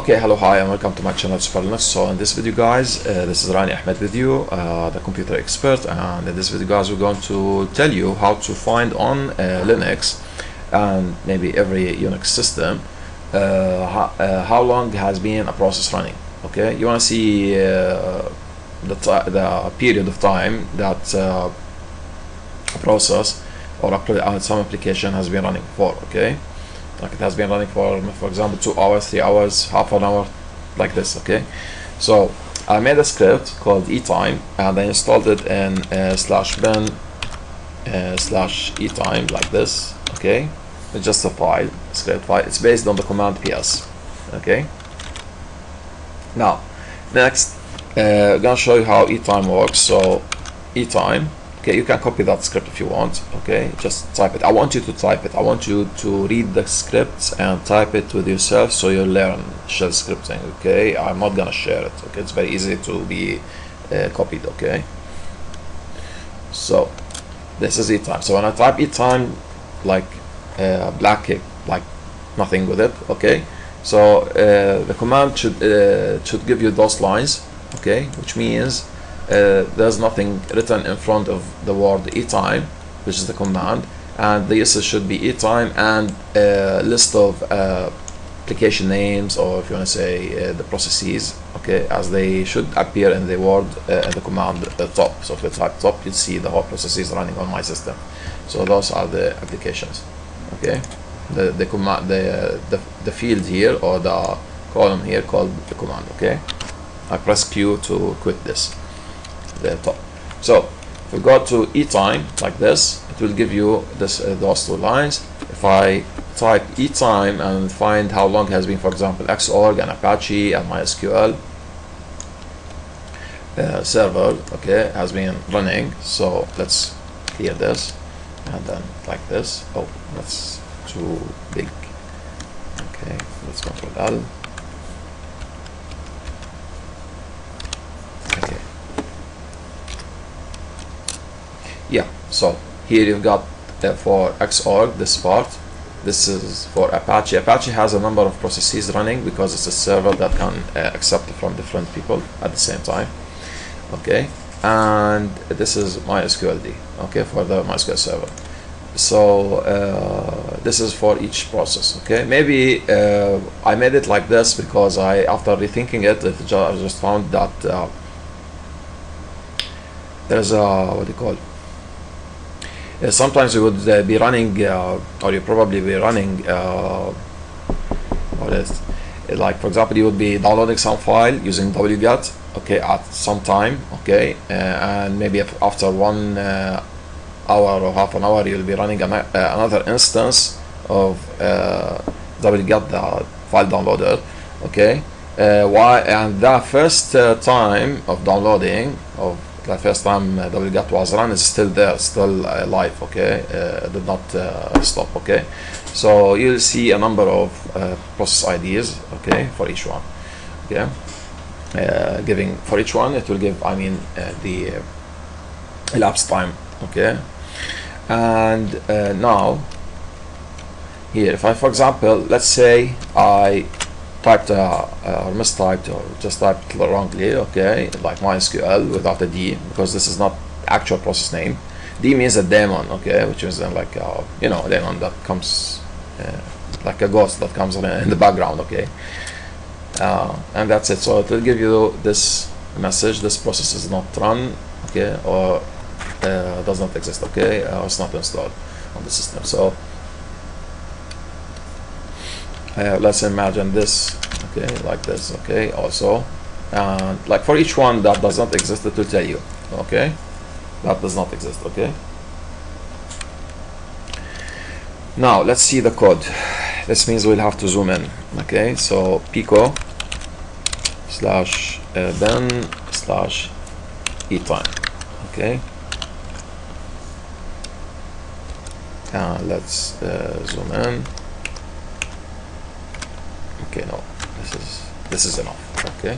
Okay, hello, hi, and welcome to my channel Super Linux. So in this video, guys, this is Rani Ahmed with you, the computer expert, and in this video, guys, we're going to tell you how to find on Linux and maybe every Unix system how long has been a process running. Okay, you want to see the period of time that a process or some application has been running for. Okay, like it has been running for example 2 hours, 3 hours, half an hour, like this. Okay, so I made a script called etime and I installed it in /bin /etime like this. Okay, it's just a file, script file. It's based on the command ps. Okay, now next I'm gonna show you how etime works. So etime, okay, you can copy that script if you want. Okay, just type it. I want you to type it. I want you to read the scripts and type it with yourself so you learn shell scripting. Okay, I'm not gonna share it. Okay, it's very easy to be copied. Okay, so this is etime. So when I type etime, like black, like nothing with it. Okay, so the command should give you those lines. Okay, which means there's nothing written in front of the word etime, which is the command, and the usage should be etime and a list of application names, or if you want to say the processes, okay, as they should appear in the word in the command top. So if you type top, you'll see the whole processes running on my system. So those are the applications. Okay, the command, the field here or the column here called the command. Okay, I press Q to quit this. The top. So if we go to etime like this, it will give you this those two lines. If I type etime and find how long it has been, for example, Xorg and Apache and MySQL server, okay, has been running. So let's clear this and then like this. Oh, that's too big. Okay, let's Control L. Yeah, so here you've got for Xorg this part. This is for Apache. Apache has a number of processes running because it's a server that can accept from different people at the same time. Okay, and this is MySQLD. Okay, for the MySQL server. So this is for each process. Okay, maybe I made it like this because after rethinking it, I just found that there's a what do you call it? Sometimes you would be running, or you probably be running, what is it? Like, for example, you would be downloading some file using wget, okay, at some time, okay, and maybe after 1 hour or half an hour, you'll be running another instance of wget, the file downloader, okay. And the first time of downloading of the first time wget was run is still there, still live. Okay, did not stop. Okay, so you'll see a number of process IDs, okay, for each one. Okay, giving for each one it will give, I mean, the elapsed time. Okay, and now here, if I, for example, let's say I typed or mistyped or just typed wrongly, okay, like MySQL without a D, because this is not actual process name. D means a daemon, okay, which is like you know, a daemon that comes like a ghost that comes in the background, okay, and that's it. So it will give you this message: this process is not run, okay, or does not exist, okay, or it's not installed on the system. So let's imagine this, okay, like this, okay, also, and like for each one that does not exist, it will tell you, okay, that does not exist. Okay, now let's see the code. This means we'll have to zoom in. Okay, so pico /bin /etime. Okay, let's zoom in. Okay, no, this is enough. Okay,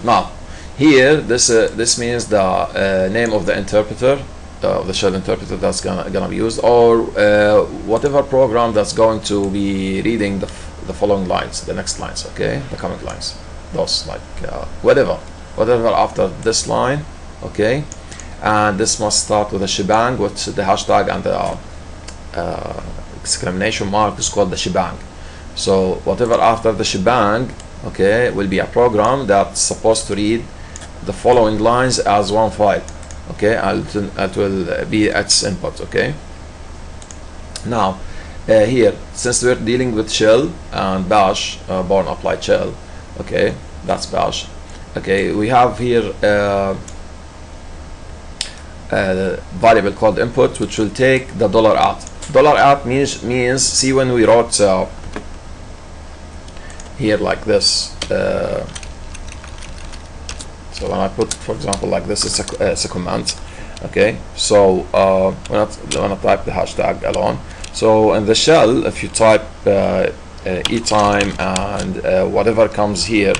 now here this means the name of the interpreter, of the shell interpreter that's gonna be used, or whatever program that's going to be reading the the following lines, the next lines, okay, the coming lines, those like whatever after this line, okay, and this must start with a shebang, which the hashtag and the exclamation mark is called the shebang. So whatever after the shebang, okay, will be a program that's supposed to read the following lines as one file, okay, and it will be its input, okay. Now here, since we're dealing with shell and bash, born applied shell, okay, that's bash, okay, we have here a variable called input, which will take the $at. $at means see, when we wrote here like this, so when I put, for example, like this, it's a command, okay. So when I type the hashtag alone, so in the shell, if you type etime and whatever comes here,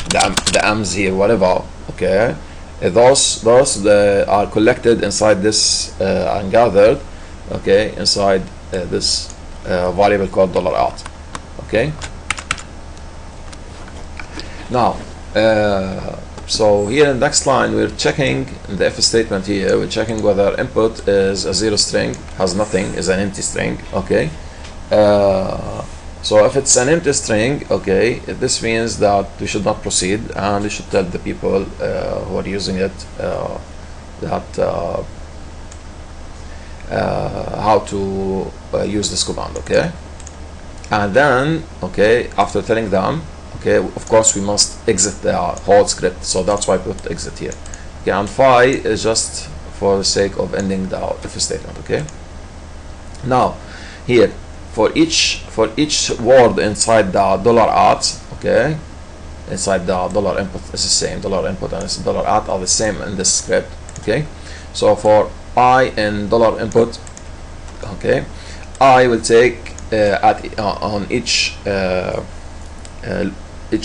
the m's here, whatever, okay, those are collected inside this and gathered, okay, inside this variable called $at, okay. Now so here in the next line, we're checking in the if statement here, we're checking whether input is a zero string, has nothing, is an empty string, okay. So if it's an empty string, okay, this means that we should not proceed, and we should tell the people who are using it that how to use this command, okay. And then, okay, after telling them, okay, of course we must exit the whole script, so that's why I put exit here, okay. And phi is just for the sake of ending the if statement, okay. Now here, for each word inside the $at, okay, inside the $input is the same, $input and $at are the same in this script, okay. So for I in $input, okay, I will take on each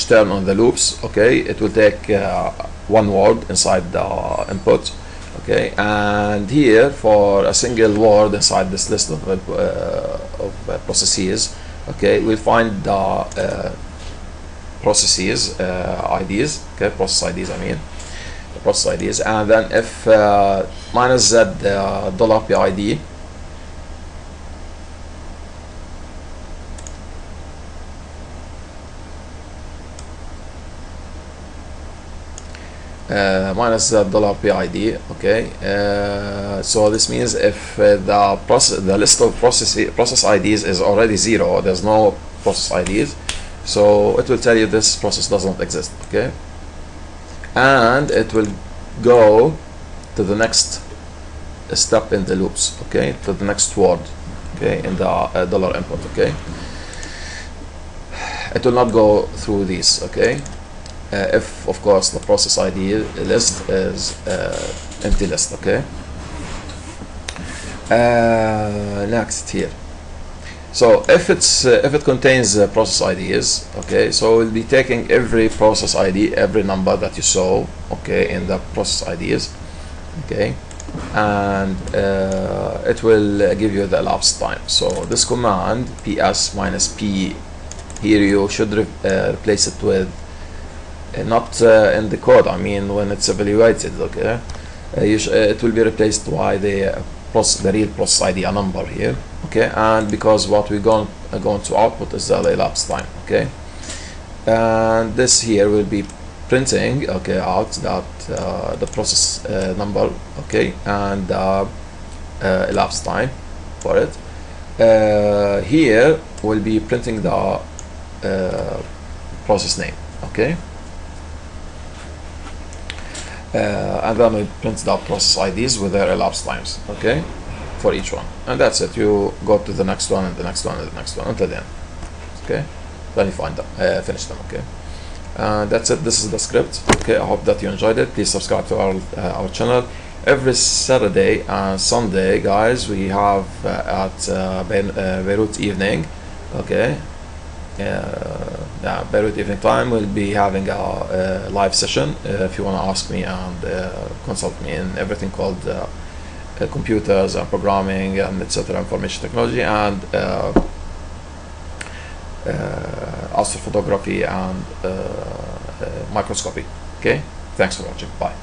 turn on the loops, okay, it will take one word inside the input, okay. And here, for a single word inside this list of processes, okay, we'll find the processes IDs, okay, process IDs, I mean the process IDs, and then if minus z $PID, minus the $PID, okay. So this means if the list of process IDs is already zero, there's no process IDs, so it will tell you this process doesn't exist, okay. And it will go to the next step in the loops, okay, to the next word, okay, in the $input, okay. It will not go through these, okay. If of course the process ID list is empty list, okay. Next here, so if it contains process IDs, okay, so we'll be taking every process ID, every number that you saw, okay, in the process IDs, okay, and it will give you the elapsed time. So this command ps minus p here, you should replace it with not in the code, I mean when it's evaluated, okay, it will be replaced by the real process ID, a number here, okay. And because what we're going to output is the elapsed time, okay. And this here will be printing, okay, out that the process number, okay, and elapsed time for it. Here we'll be printing the process name, okay. And then we print the process IDs with their elapsed times, okay, for each one, and that's it. You go to the next one and the next one and the next one until the end, okay. Then you find them, finish them, okay. That's it. This is the script, okay. I hope that you enjoyed it. Please subscribe to our channel. Every Saturday and Sunday, guys, we have at Beirut evening, okay. Beirut evening time, we'll be having a live session if you want to ask me and consult me in everything called computers and programming and etc., information technology, and astrophotography and microscopy. Okay, thanks for watching. Bye.